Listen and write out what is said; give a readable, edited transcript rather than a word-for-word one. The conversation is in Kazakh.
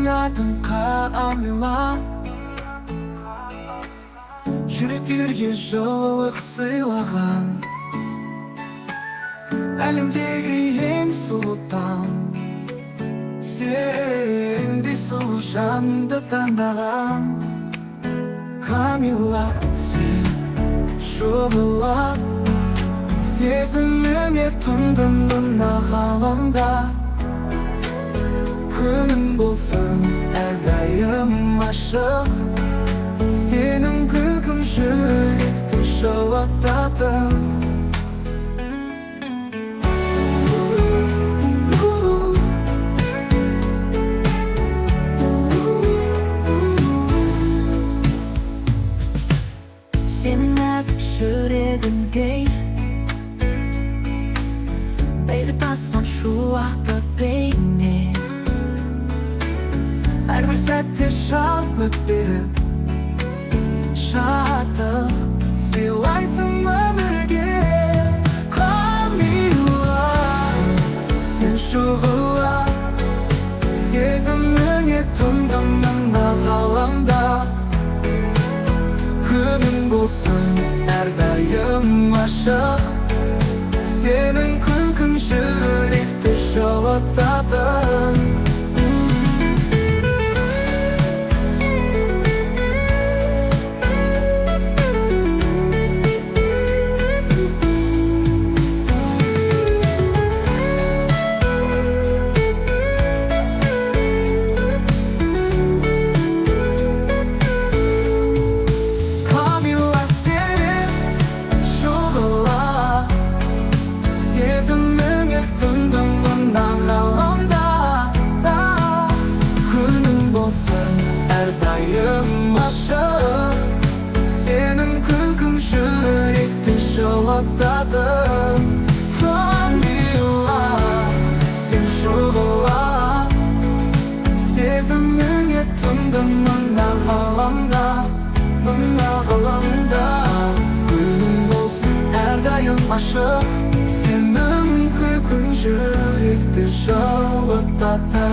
Senin adın Kamila. Жүректерге жылылық сыйлаған, әлемдегі ең сұлу таң. Сендей сұлу жанды таңдаған Камила, сен шұғылап сезіміңе тұндым мына ғаламда. Күнің болсын әрдайым ашық, senin күлкің жүректі жылытады. Senin nәзік жүрегіңе бейбіт тасқан шуақты бейне, әрбір сәтте шалпып беріп шаттық сыйлайсың өмірге. Камила, сен шұғылап сезіміңе тұндым мына ғаламда. Күнің болсын әрдайым ашық, сенің күлкің жүректі жылытады. Әрдайым ашық, senin күлкің жүректі жылытады. Камила, сен шұғылап сезіміңе тұндым мына ғаламда, мына ғаламда. Күнің болсын әрдайым ашық, senin күлкің жүректі жылытады.